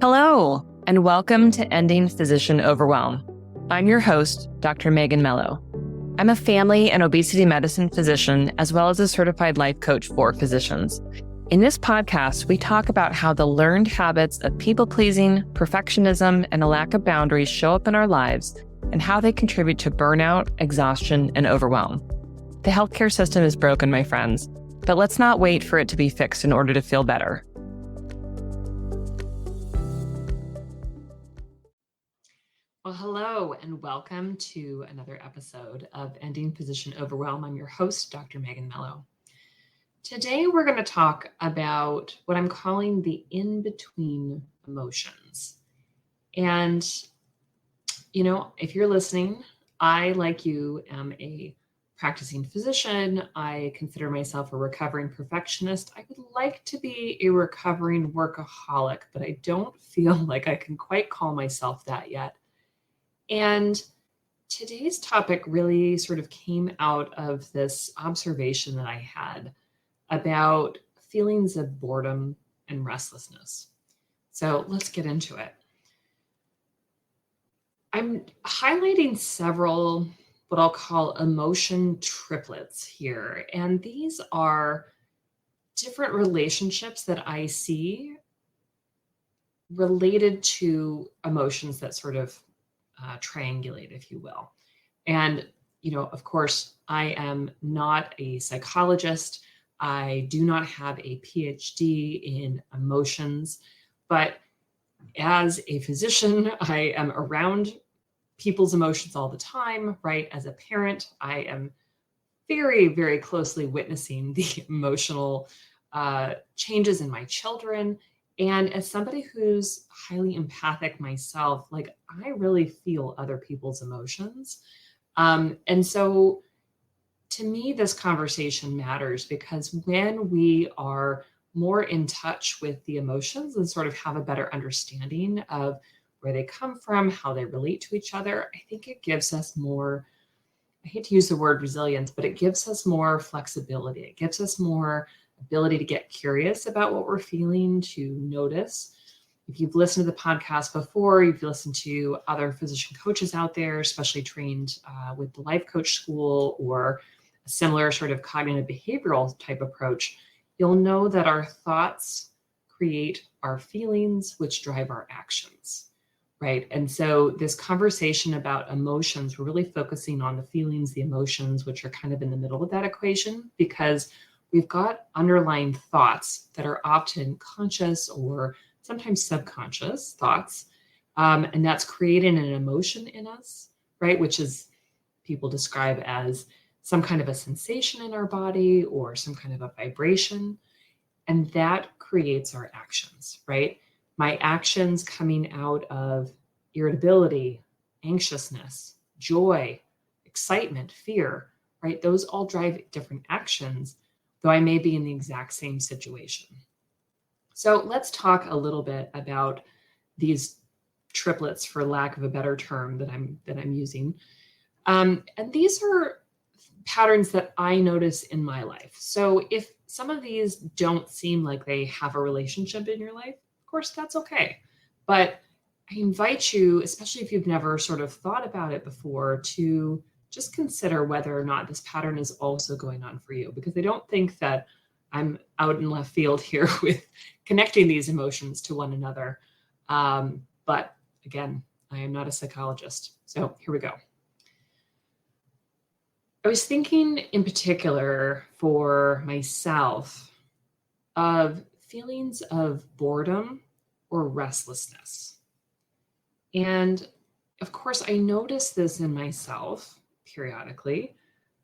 Hello, and welcome to Ending Physician Overwhelm. I'm your host, Dr. Megan Mello. I'm a family and obesity medicine physician, as well as a certified life coach for physicians. In this podcast, we talk about how the learned habits of people-pleasing, perfectionism, and a lack of boundaries show up in our lives and how they contribute to burnout, exhaustion, and overwhelm. The healthcare system is broken, my friends, but let's not wait for it to be fixed in order to feel better. Well, hello, and welcome to another episode of Ending Physician Overwhelm. I'm your host, Dr. Megan Mello. Today, we're going to talk about what I'm calling the in-between emotions. And, if you're listening, I, like you, am a practicing physician. I consider myself a recovering perfectionist. I would like to be a recovering workaholic, but I don't feel like I can quite call myself that yet. And today's topic really sort of came out of this observation that I had about feelings of boredom and restlessness. So let's get into it. I'm highlighting several what I'll call emotion triplets here. And these are different relationships that I see related to emotions that sort of triangulate, if you will. And, of course, I am not a psychologist. I do not have a PhD in emotions, but as a physician, I am around people's emotions all the time, right? As a parent, I am very, very closely witnessing the emotional changes in my children. And as somebody who's highly empathic myself, I really feel other people's emotions. And so to me, this conversation matters because when we are more in touch with the emotions and sort of have a better understanding of where they come from, how they relate to each other, I think it gives us more, I hate to use the word resilience, but it gives us more flexibility. It gives us more ability to get curious about what we're feeling, to notice. If you've listened to the podcast before, you've listened to other physician coaches out there, especially trained with the life coach school or a similar sort of cognitive behavioral type approach, you'll know that our thoughts create our feelings, which drive our actions, right? And so this conversation about emotions, we're really focusing on the feelings, the emotions, which are kind of in the middle of that equation, because we've got underlying thoughts that are often conscious or sometimes subconscious thoughts. And that's creating an emotion in us, right? Which is people describe as some kind of a sensation in our body or some kind of a vibration. And that creates our actions, right? My actions coming out of irritability, anxiousness, joy, excitement, fear, right? Those all drive different actions, though I may be in the exact same situation. So let's talk a little bit about these triplets, for lack of a better term that I'm using. And these are patterns that I notice in my life. So if some of these don't seem like they have a relationship in your life, of course, that's okay. But I invite you, especially if you've never sort of thought about it before, to just consider whether or not this pattern is also going on for you, because I don't think that I'm out in left field here with connecting these emotions to one another. But again, I am not a psychologist. So here we go. I was thinking in particular for myself of feelings of boredom or restlessness. And of course, I notice this in myself periodically,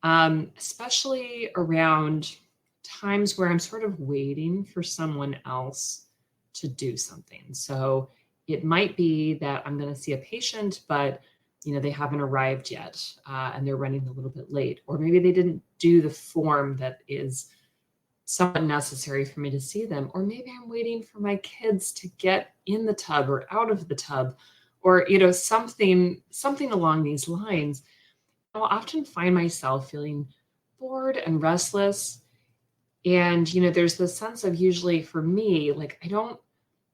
especially around times where I'm sort of waiting for someone else to do something. So it might be that I'm going to see a patient, but they haven't arrived yet and they're running a little bit late, or maybe they didn't do the form that is somewhat necessary for me to see them, or maybe I'm waiting for my kids to get in the tub or out of the tub, or something along these lines. I'll often find myself feeling bored and restless. And, there's this sense of, usually for me, I don't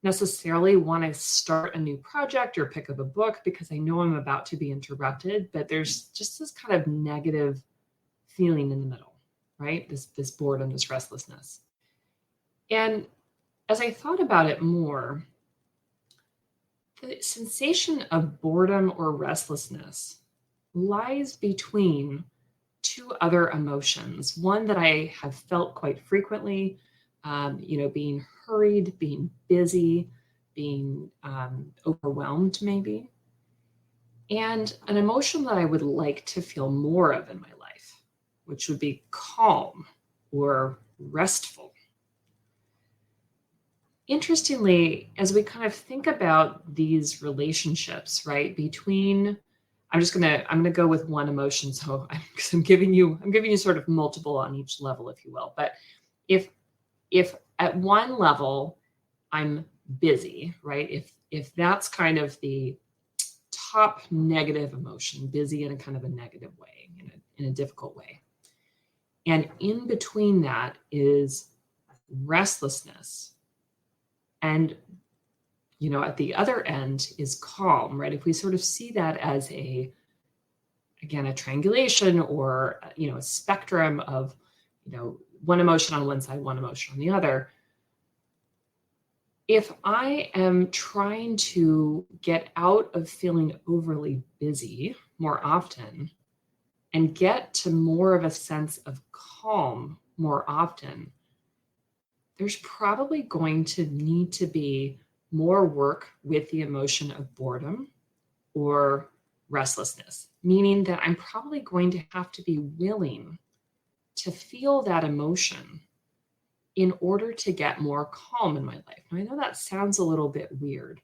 necessarily want to start a new project or pick up a book because I know I'm about to be interrupted, but there's just this kind of negative feeling in the middle, right? This boredom, this restlessness. And as I thought about it more, the sensation of boredom or restlessness lies between two other emotions. One that I have felt quite frequently, being hurried, being busy, being overwhelmed, maybe, and an emotion that I would like to feel more of in my life, which would be calm or restful. Interestingly, as we kind of think about these relationships, right, between I'm gonna go with one emotion. So because I'm giving you sort of multiple on each level, if you will. But if if at one level I'm busy, right? If that's kind of the top negative emotion, busy in a kind of a negative way, in a difficult way. And in between that is restlessness. And at the other end is calm, right? If we sort of see that as again, a triangulation or, a spectrum of, one emotion on one side, one emotion on the other. If I am trying to get out of feeling overly busy more often and get to more of a sense of calm more often, there's probably going to need to be more work with the emotion of boredom or restlessness, meaning that I'm probably going to have to be willing to feel that emotion in order to get more calm in my life. Now, I know that sounds a little bit weird,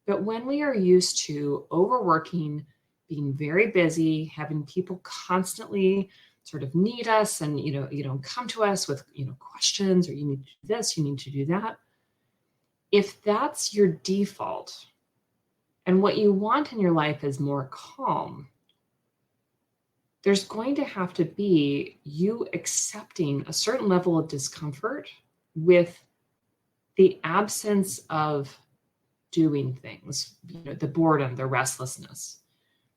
but when we are used to overworking, being very busy, having people constantly sort of need us and come to us with questions, or you need to do this, you need to do that. If that's your default and what you want in your life is more calm, there's going to have to be you accepting a certain level of discomfort with the absence of doing things, the boredom, the restlessness.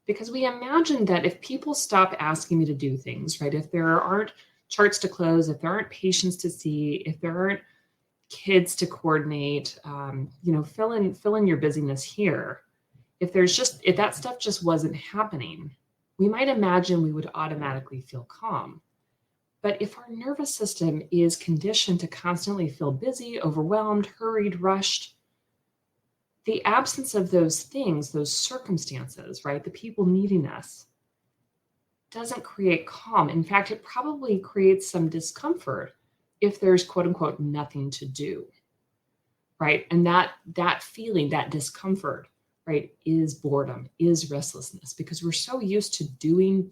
Because we imagine that if people stop asking me to do things, right, if there aren't charts to close, if there aren't patients to see, if there aren't kids to coordinate, fill in your busyness here. If that stuff just wasn't happening, we might imagine we would automatically feel calm. But if our nervous system is conditioned to constantly feel busy, overwhelmed, hurried, rushed, the absence of those things, those circumstances, right, the people needing us, doesn't create calm. In fact, it probably creates some discomfort if there's quote unquote nothing to do, right? And that feeling, that discomfort, right, is boredom, is restlessness, because we're so used to doing,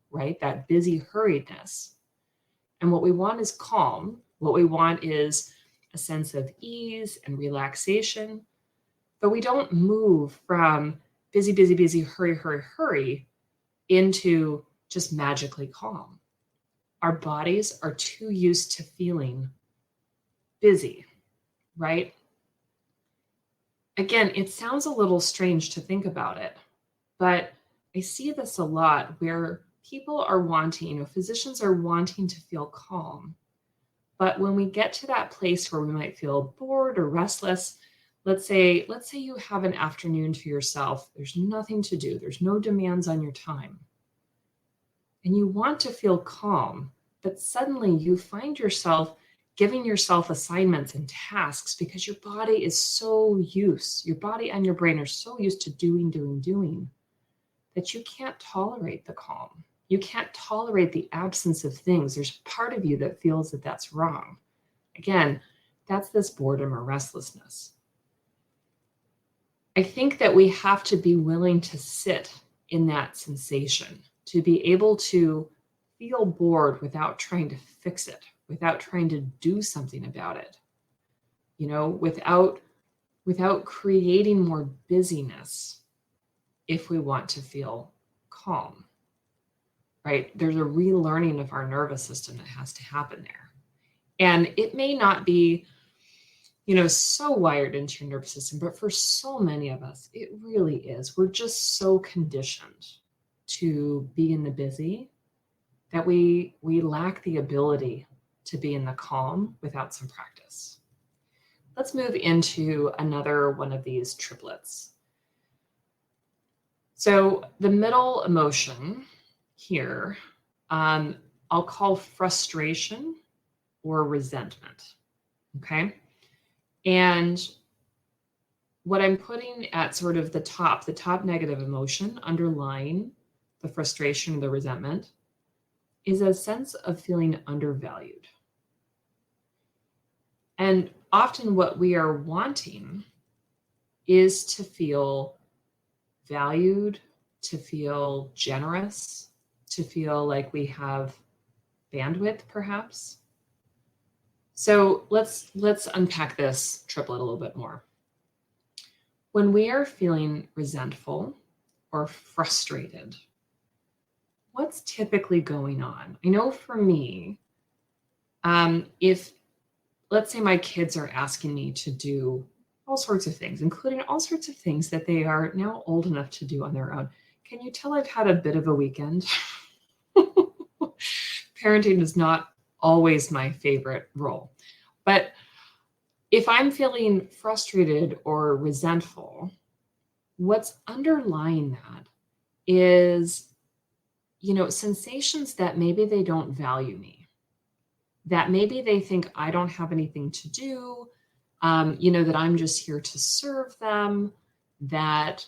right? That busy hurriedness. And what we want is calm. What we want is a sense of ease and relaxation. But we don't move from busy, hurry into just magically calm. Our bodies are too used to feeling busy, right? Again, it sounds a little strange to think about it, but I see this a lot where people are wanting, physicians are wanting to feel calm. But when we get to that place where we might feel bored or restless, let's say you have an afternoon to yourself, there's nothing to do, there's no demands on your time, and you want to feel calm, but suddenly you find yourself giving yourself assignments and tasks because your body and your brain are so used to doing, that you can't tolerate the calm. You can't tolerate the absence of things. There's part of you that feels that that's wrong. Again, that's this boredom or restlessness. I think that we have to be willing to sit in that sensation, to be able to feel bored without trying to fix it, without trying to do something about it, without creating more busyness if we want to feel calm, right? There's a relearning of our nervous system that has to happen there. And it may not be so wired into your nervous system, but for so many of us, it really is. We're just so conditioned to be in the busy that we lack the ability to be in the calm without some practice. Let's move into another one of these triplets. So the middle emotion here, I'll call frustration or resentment. Okay. And what I'm putting at sort of the top negative emotion underlying the frustration, the resentment, is a sense of feeling undervalued. And often what we are wanting is to feel valued, to feel generous, to feel like we have bandwidth, perhaps. So let's unpack this triplet a little bit more. When we are feeling resentful or frustrated, what's typically going on? I know for me, if let's say my kids are asking me to do all sorts of things, including all sorts of things that they are now old enough to do on their own. Can you tell I've had a bit of a weekend? Parenting is not always my favorite role. But if I'm feeling frustrated or resentful, what's underlying that is, sensations that maybe they don't value me, that maybe they think I don't have anything to do, that I'm just here to serve them, that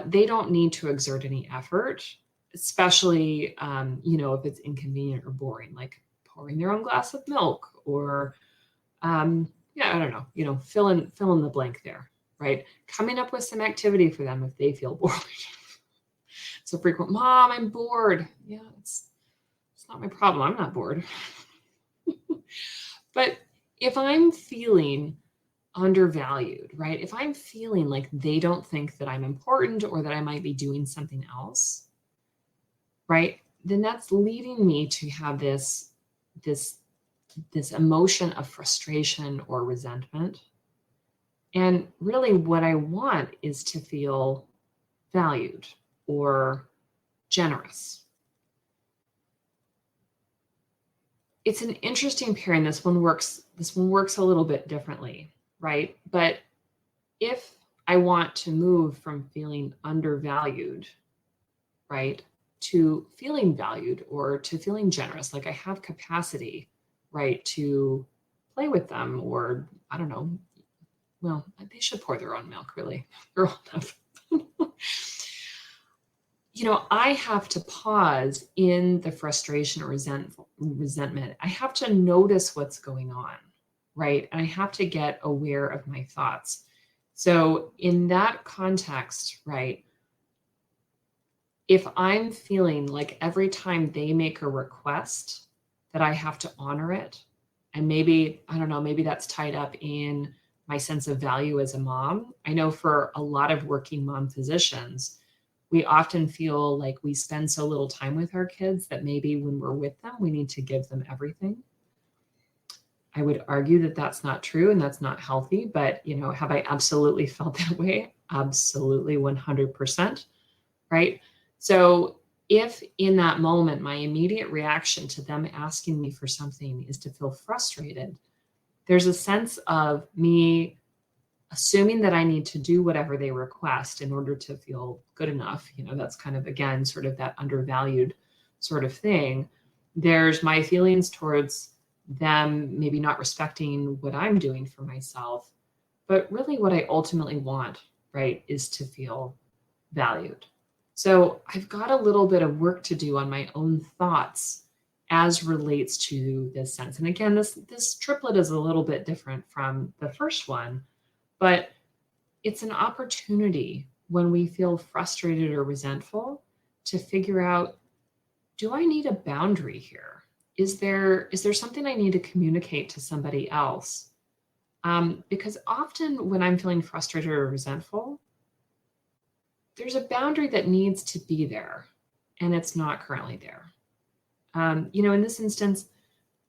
they don't need to exert any effort, especially, if it's inconvenient or boring, like pouring their own glass of milk or, I don't know, fill in the blank there, right? Coming up with some activity for them if they feel bored. So frequent, Mom, I'm bored. Yeah, it's not my problem. I'm not bored. But if I'm feeling undervalued, right? If I'm feeling like they don't think that I'm important or that I might be doing something else, right? Then that's leading me to have this emotion of frustration or resentment. And really what I want is to feel valued or generous. It's an interesting pairing. This one works a little bit differently, right? But if I want to move from feeling undervalued, right, to feeling valued or to feeling generous, like I have capacity, right, to play with them, or I don't know, well, they should pour their own milk, really. They're old enough. I have to pause in the frustration or resentment. I have to notice what's going on, right? And I have to get aware of my thoughts. So in that context, right, if I'm feeling like every time they make a request that I have to honor it, and maybe, I don't know, maybe that's tied up in my sense of value as a mom. I know for a lot of working mom physicians, we often feel like we spend so little time with our kids that maybe when we're with them, we need to give them everything. I would argue that that's not true and that's not healthy, but have I absolutely felt that way? Absolutely, 100%, right? So if in that moment, my immediate reaction to them asking me for something is to feel frustrated, there's a sense of me assuming that I need to do whatever they request in order to feel good enough. That's kind of, again, sort of that undervalued sort of thing. There's my feelings towards them maybe not respecting what I'm doing for myself. But really what I ultimately want, right, is to feel valued. So I've got a little bit of work to do on my own thoughts as relates to this sense. And again, this triplet is a little bit different from the first one, but it's an opportunity when we feel frustrated or resentful to figure out, do I need a boundary here? Is there something I need to communicate to somebody else? Because often when I'm feeling frustrated or resentful, there's a boundary that needs to be there, and it's not currently there. In this instance,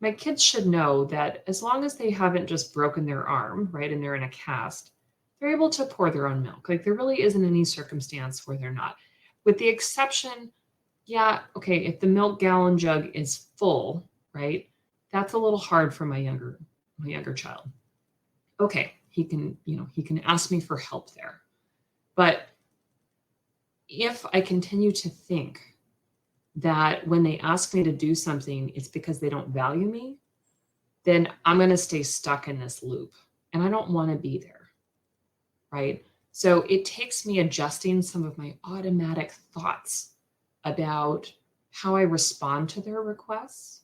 My kids should know that as long as they haven't just broken their arm, right, and they're in a cast, they're able to pour their own milk. Like there really isn't any circumstance where they're not. With the exception, yeah, okay, if the milk gallon jug is full, right? That's a little hard for my younger child. Okay, he can ask me for help there. But if I continue to think that when they ask me to do something, it's because they don't value me, then I'm going to stay stuck in this loop. And I don't want to be there, right? So it takes me adjusting some of my automatic thoughts about how I respond to their requests.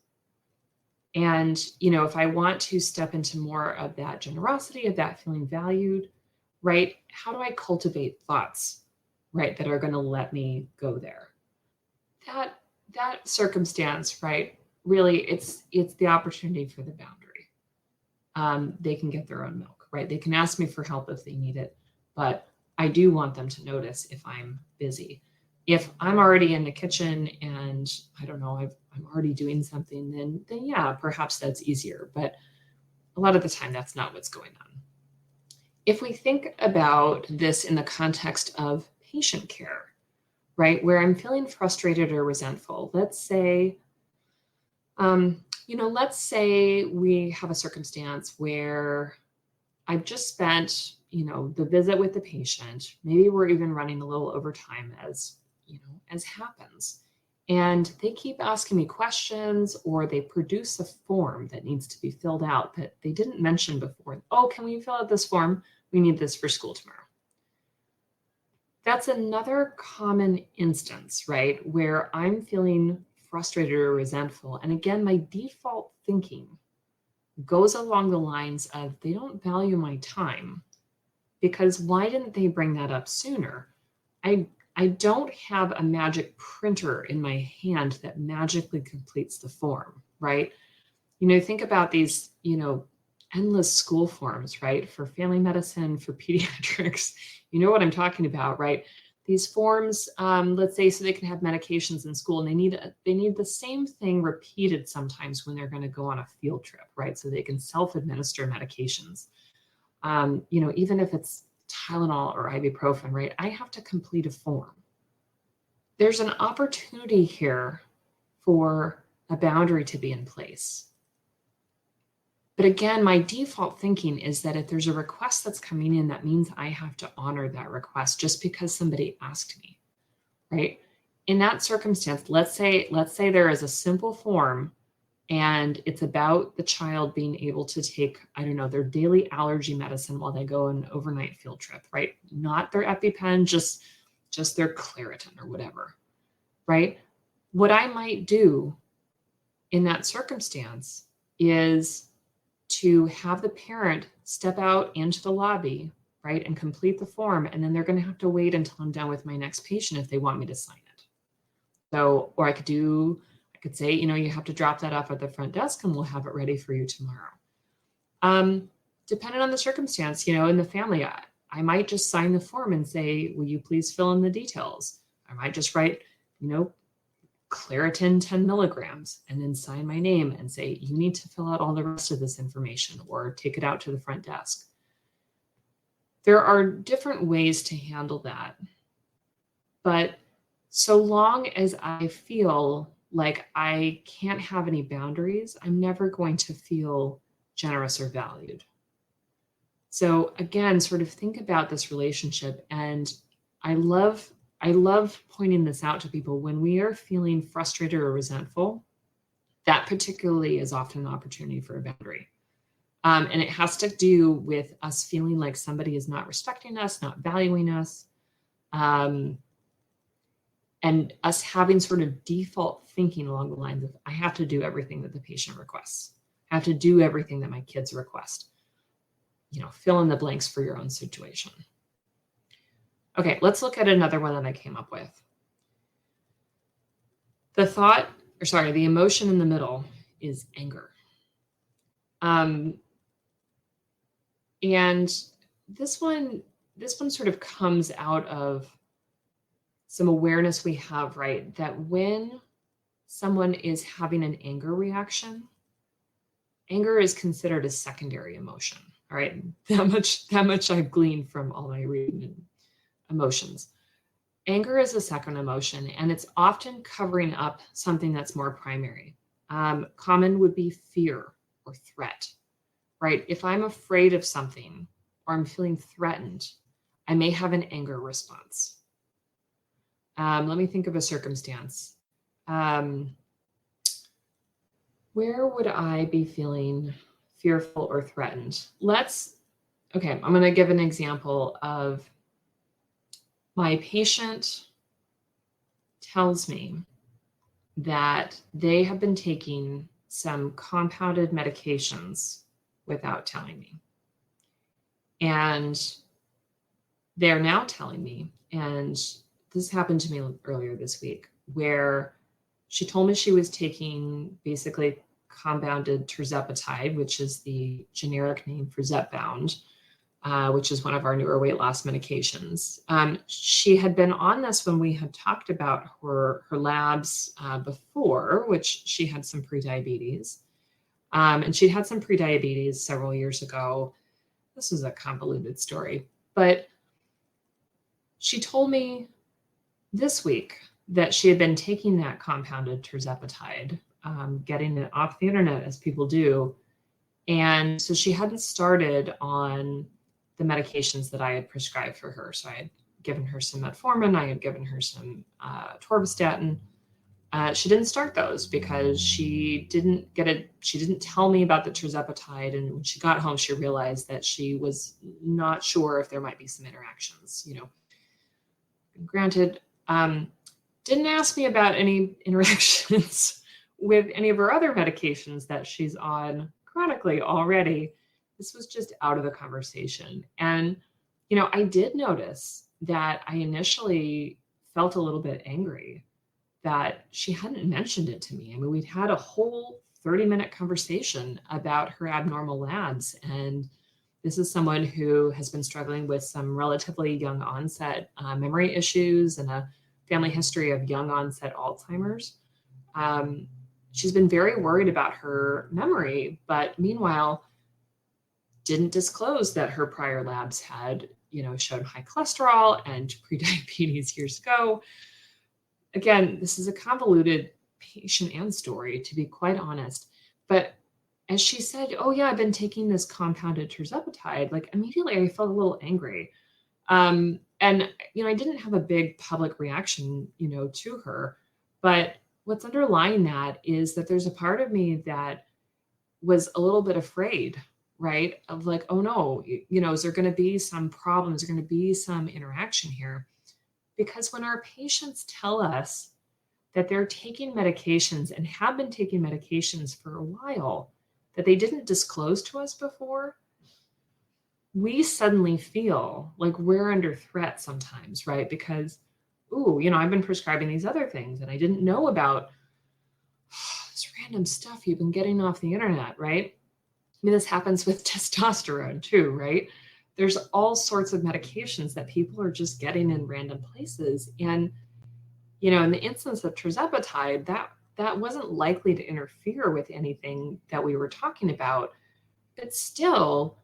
And, if I want to step into more of that generosity, of that feeling valued, right? How do I cultivate thoughts, right, that are going to let me go there? That circumstance, right? Really, it's the opportunity for the boundary. They can get their own milk, right? They can ask me for help if they need it, but I do want them to notice if I'm busy. If I'm already in the kitchen and I don't know, I'm already doing something, then yeah, perhaps that's easier. But a lot of the time, that's not what's going on. If we think about this in the context of patient care, right, where I'm feeling frustrated or resentful, let's say we have a circumstance where I've just spent, the visit with the patient. Maybe we're even running a little over time as happens. And they keep asking me questions or they produce a form that needs to be filled out that they didn't mention before. Oh, can we fill out this form? We need this for school tomorrow. That's another common instance, right, where I'm feeling frustrated or resentful. And again, my default thinking goes along the lines of they don't value my time because why didn't they bring that up sooner? I don't have a magic printer in my hand that magically completes the form, right? Think about these, endless school forms, right? For family medicine, for pediatrics, you know what I'm talking about, right? These forms, let's say, so they can have medications in school, and they need the same thing repeated sometimes when they're going to go on a field trip, right? So they can self-administer medications. Even if it's Tylenol or ibuprofen, right? I have to complete a form. There's an opportunity here for a boundary to be in place. But again, my default thinking is that if there's a request that's coming in, that means I have to honor that request just because somebody asked me, right? In that circumstance, let's say there is a simple form and it's about the child being able to take, I don't know, their daily allergy medicine while they go on an overnight field trip, right? Not their EpiPen, just their Claritin or whatever, right? What I might do in that circumstance is to have the parent step out into the lobby, right, and complete the form. And then they're going to have to wait until I'm done with my next patient if they want me to sign it. So, or I could say, you have to drop that off at the front desk and we'll have it ready for you tomorrow. Depending on the circumstance, in the family, I might just sign the form and say, will you please fill in the details? I might just write, Claritin 10 milligrams, and then sign my name and say, you need to fill out all the rest of this information or take it out to the front desk. There are different ways to handle that. But so long as I feel like I can't have any boundaries, I'm never going to feel generous or valued. So again, sort of think about this relationship. And I love pointing this out to people. When we are feeling frustrated or resentful, that particularly is often an opportunity for a boundary. And it has to do with us feeling like somebody is not respecting us, not valuing us, and us having sort of default thinking along the lines of, I have to do everything that the patient requests. I have to do everything that my kids request. Fill in the blanks for your own situation. Okay, let's look at another one that I came up with. The emotion in the middle is anger. And this one sort of comes out of some awareness we have, right? That when someone is having an anger reaction, anger is considered a secondary emotion. All right. That much I've gleaned from all my reading and emotions. Anger is a second emotion, and it's often covering up something that's more primary. Common would be fear or threat, right? If I'm afraid of something or I'm feeling threatened, I may have an anger response. Let me think of a circumstance. Where would I be feeling fearful or threatened? Okay, I'm going to give an example of my patient tells me that they have been taking some compounded medications without telling me. And they're now telling me, and this happened to me earlier this week, where she told me she was taking basically compounded tirzepatide, which is the generic name for Zepbound, which is one of our newer weight loss medications. She had been on this when we had talked about her labs before, which she had some prediabetes. And she'd had some prediabetes several years ago. This is a convoluted story, but she told me this week that she had been taking that compounded tirzepatide, getting it off the internet as people do. And so she hadn't started on the medications that I had prescribed for her. So I had given her some metformin, I had given her some torvastatin. She didn't start those because she didn't tell me about the tirzepatide. And when she got home, she realized that she was not sure if there might be some interactions, Granted, didn't ask me about any interactions with any of her other medications that she's on chronically already. This was just out of the conversation. And, I did notice that I initially felt a little bit angry that she hadn't mentioned it to me. I mean, we'd had a whole 30-minute conversation about her abnormal labs. And this is someone who has been struggling with some relatively young onset memory issues and a family history of young onset Alzheimer's. She's been very worried about her memory, but meanwhile, didn't disclose that her prior labs had, showed high cholesterol and prediabetes years ago. Again, this is a convoluted patient and story, to be quite honest. But as she said, oh yeah, I've been taking this compounded tirzepatide, like immediately I felt a little angry. And, I didn't have a big public reaction, to her, but what's underlying that is that there's a part of me that was a little bit afraid, right? Of like, oh no, is there going to be some problems? Is there going to be some interaction here? Because when our patients tell us that they're taking medications and have been taking medications for a while that they didn't disclose to us before, we suddenly feel like we're under threat sometimes, right? Because, I've been prescribing these other things and I didn't know about this random stuff you've been getting off the internet, right? I mean, this happens with testosterone too, right? There's all sorts of medications that people are just getting in random places. And, in the instance of tirzepatide, that wasn't likely to interfere with anything that we were talking about. But still,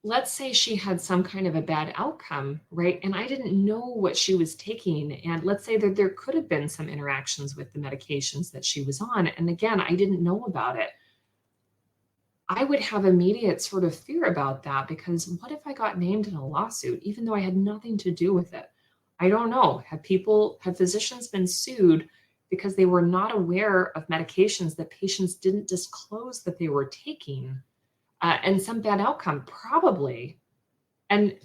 let's say she had some kind of a bad outcome, right? And I didn't know what she was taking. And let's say that there could have been some interactions with the medications that she was on. And again, I didn't know about it. I would have immediate sort of fear about that, because what if I got named in a lawsuit, even though I had nothing to do with it? I don't know. Have physicians been sued because they were not aware of medications that patients didn't disclose that they were taking? And some bad outcome, probably. And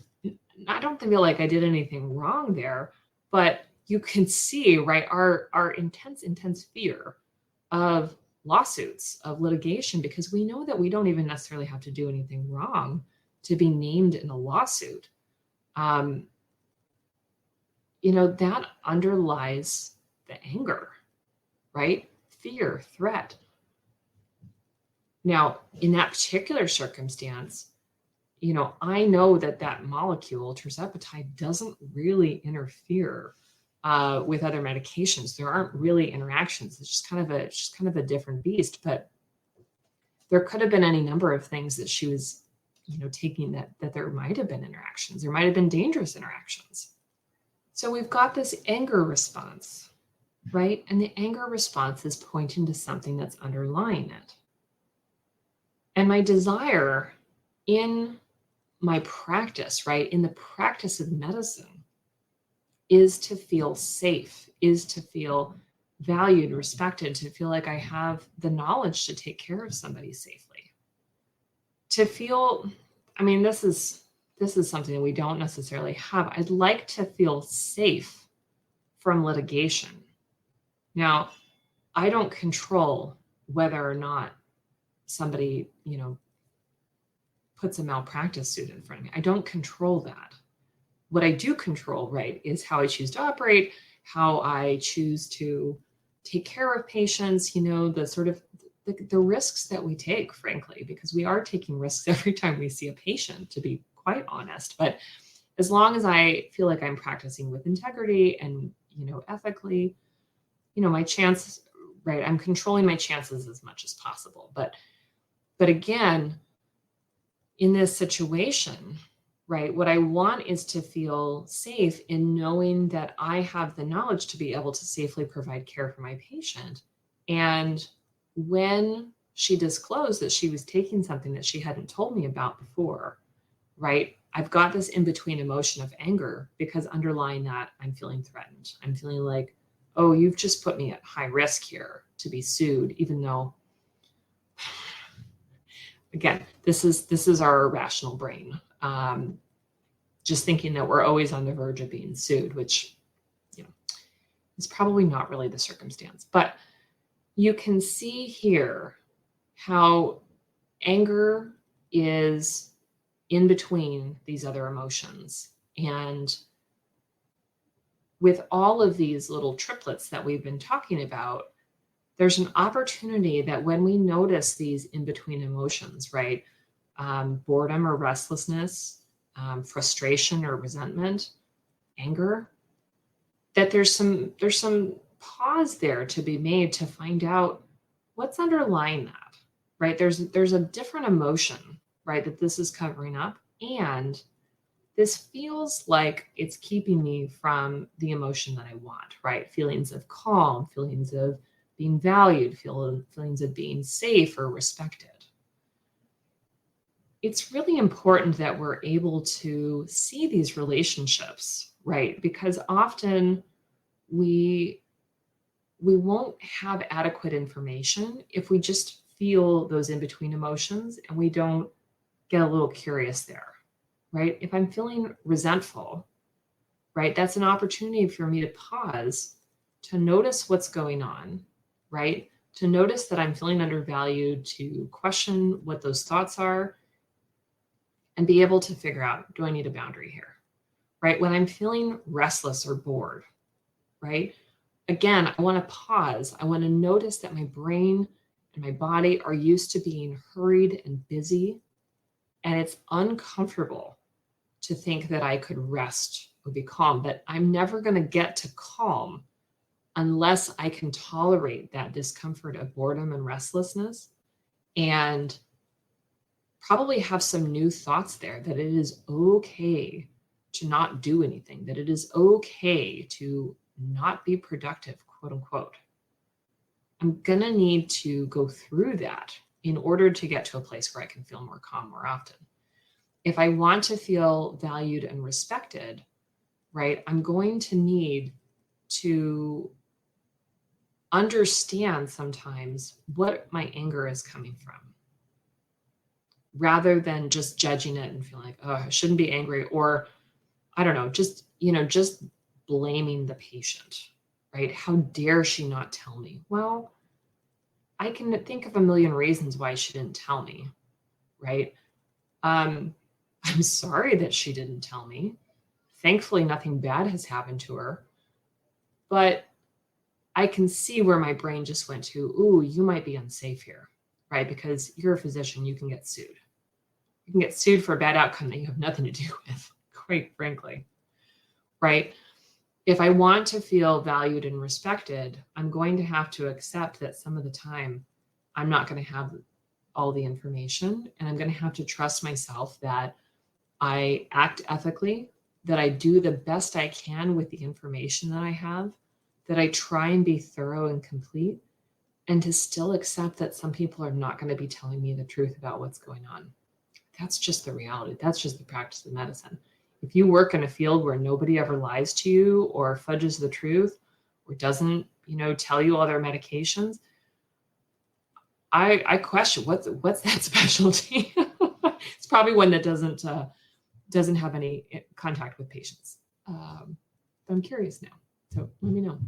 I don't feel like I did anything wrong there, but you can see, right, our intense fear of lawsuits, of litigation, because we know that we don't even necessarily have to do anything wrong to be named in a lawsuit. That underlies the anger, right? Fear, threat. Now, in that particular circumstance, I know that molecule, tirzepatide, doesn't really interfere with other medications. There aren't really interactions. It's just kind of a different beast. But there could have been any number of things that she was, taking that there might have been interactions. There might have been dangerous interactions. So we've got this anger response, right? And the anger response is pointing to something that's underlying it. And my desire in my practice, right, in the practice of medicine, is to feel safe, is to feel valued, respected, to feel like I have the knowledge to take care of somebody safely. To feel, this is something that we don't necessarily have. I'd like to feel safe from litigation. Now, I don't control whether or not somebody, puts a malpractice suit in front of me. I don't control that. What I do control, right, is how I choose to operate, how I choose to take care of patients, the sort of the risks that we take, frankly, because we are taking risks every time we see a patient, to be quite honest. But as long as I feel like I'm practicing with integrity and, ethically, my chance, right, I'm controlling my chances as much as possible. But again, in this situation, right, what I want is to feel safe in knowing that I have the knowledge to be able to safely provide care for my patient. And when she disclosed that she was taking something that she hadn't told me about before, right, I've got this in-between emotion of anger, because underlying that, I'm feeling threatened. I'm feeling like, oh, you've just put me at high risk here to be sued, even though, again, this is our irrational brain. Just thinking that we're always on the verge of being sued, which, is probably not really the circumstance. But you can see here how anger is in between these other emotions. And with all of these little triplets that we've been talking about, there's an opportunity that when we notice these in-between emotions, right? Boredom or restlessness, frustration or resentment, anger, that there's some pause there to be made to find out what's underlying that, right? There's a different emotion, right, that this is covering up, and this feels like it's keeping me from the emotion that I want, right? Feelings of calm, feelings of being valued, feelings of being safe or respected. It's really important that we're able to see these relationships, right? Because often we won't have adequate information if we just feel those in-between emotions and we don't get a little curious there, right? If I'm feeling resentful, right, that's an opportunity for me to pause, to notice what's going on, right? To notice that I'm feeling undervalued, to question what those thoughts are, and be able to figure out, do I need a boundary here, right? When I'm feeling restless or bored, right? Again, I want to pause. I want to notice that my brain and my body are used to being hurried and busy, and it's uncomfortable to think that I could rest or be calm, but I'm never going to get to calm unless I can tolerate that discomfort of boredom and restlessness, and probably have some new thoughts there, that it is okay to not do anything, that it is okay to not be productive, quote unquote. I'm going to need to go through that in order to get to a place where I can feel more calm more often. If I want to feel valued and respected, right, I'm going to need to understand sometimes what my anger is coming from, rather than just judging it and feeling like, oh, I shouldn't be angry, or I don't know, just blaming the patient, right? How dare she not tell me? Well, I can think of a million reasons why she didn't tell me, right? I'm sorry that she didn't tell me. Thankfully, nothing bad has happened to her. But I can see where my brain just went to, ooh, you might be unsafe here, right? Because you're a physician, you can get sued. You can get sued for a bad outcome that you have nothing to do with, quite frankly, right? If I want to feel valued and respected, I'm going to have to accept that some of the time I'm not going to have all the information, and I'm going to have to trust myself that I act ethically, that I do the best I can with the information that I have, that I try and be thorough and complete, and to still accept that some people are not going to be telling me the truth about what's going on. That's just the reality. That's just the practice of medicine. If you work in a field where nobody ever lies to you or fudges the truth or doesn't, tell you all their medications, I question what's that specialty. It's probably one that doesn't have any contact with patients. But I'm curious now, so let me know.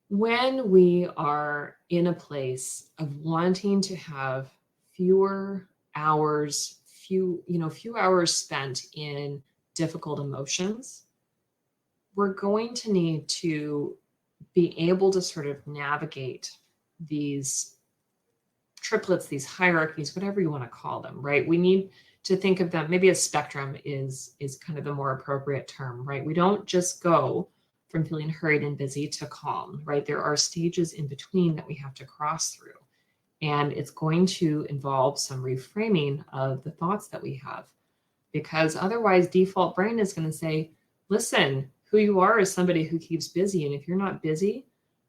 When we are in a place of wanting to have fewer hours, few hours spent in difficult emotions, we're going to need to be able to sort of navigate these triplets, these hierarchies, whatever you want to call them, right? We need to think of them, maybe a spectrum is kind of the more appropriate term, right? We don't just go from feeling hurried and busy to calm, right? There are stages in between that we have to cross through. And it's going to involve some reframing of the thoughts that we have, because otherwise default brain is going to say, listen, who you are is somebody who keeps busy. And if you're not busy,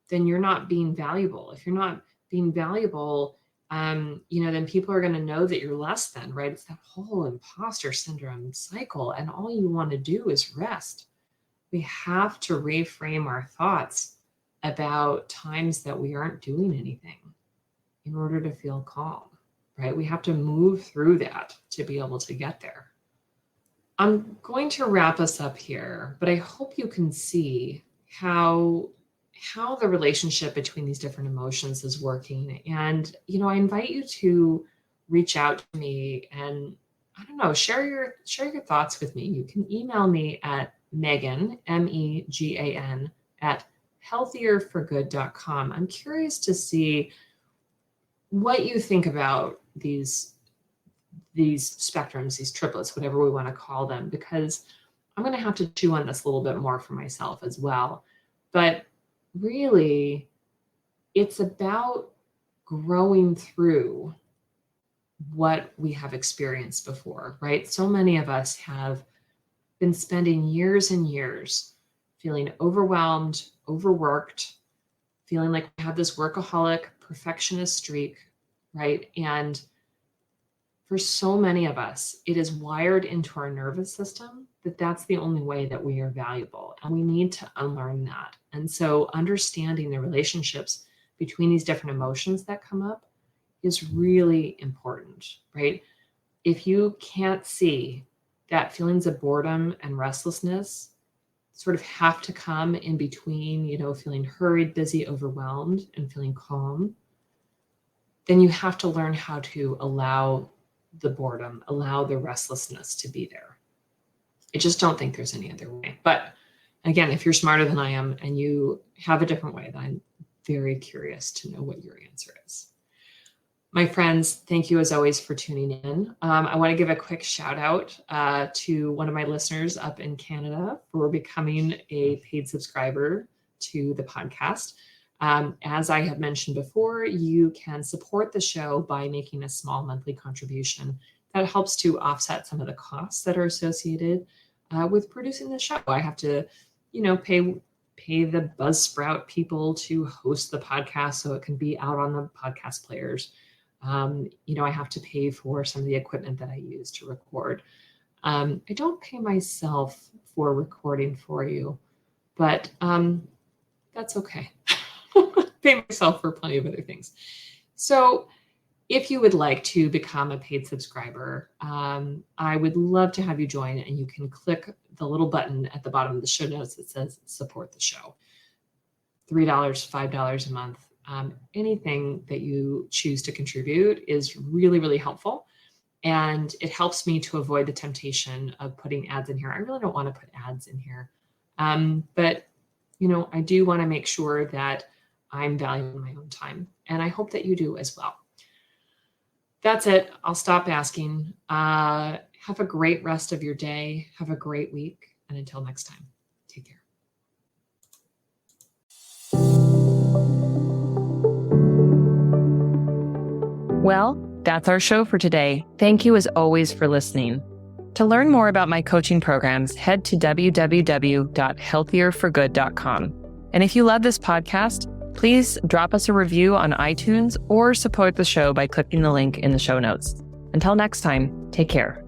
then you're not being valuable. If you're not being valuable, then people are going to know that you're less than, right? It's that whole imposter syndrome cycle. And all you want to do is rest. We have to reframe our thoughts about times that we aren't doing anything in order to feel calm, right? We have to move through that to be able to get there. I'm going to wrap us up here, but I hope you can see how the relationship between these different emotions is working. And, I invite you to reach out to me and, I don't know, share your thoughts with me. You can email me at Megan, MEGAN, at healthierforgood.com. I'm curious to see what you think about these spectrums, these triplets, whatever we want to call them, because I'm going to have to chew on this a little bit more for myself as well. But really, it's about growing through what we have experienced before, right? So many of us have been spending years and years feeling overwhelmed, overworked, feeling like we have this workaholic perfectionist streak, right? And for so many of us, it is wired into our nervous system that that's the only way that we are valuable. And we need to unlearn that. And so understanding the relationships between these different emotions that come up is really important, right? If you can't see that feelings of boredom and restlessness sort of have to come in between, feeling hurried, busy, overwhelmed, and feeling calm, then you have to learn how to allow the boredom, allow the restlessness to be there. I just don't think there's any other way. But again, if you're smarter than I am and you have a different way, then I'm very curious to know what your answer is. My friends, thank you as always for tuning in. I want to give a quick shout out to one of my listeners up in Canada for becoming a paid subscriber to the podcast. As I have mentioned before, you can support the show by making a small monthly contribution. That helps to offset some of the costs that are associated with producing the show. I have to, pay the Buzzsprout people to host the podcast so it can be out on the podcast players. I have to pay for some of the equipment that I use to record. I don't pay myself for recording for you, but that's okay. Pay myself for plenty of other things. So if you would like to become a paid subscriber, I would love to have you join, and you can click the little button at the bottom of the show notes that says support the show. $3, $5 a month. Anything that you choose to contribute is really, really helpful. And it helps me to avoid the temptation of putting ads in here. I really don't want to put ads in here. But, I do want to make sure that I'm valuing my own time. And I hope that you do as well. That's it. I'll stop asking. Have a great rest of your day. Have a great week. And until next time, take care. Well, that's our show for today. Thank you as always for listening. To learn more about my coaching programs, head to www.healthierforgood.com. And if you love this podcast, please drop us a review on iTunes or support the show by clicking the link in the show notes. Until next time, take care.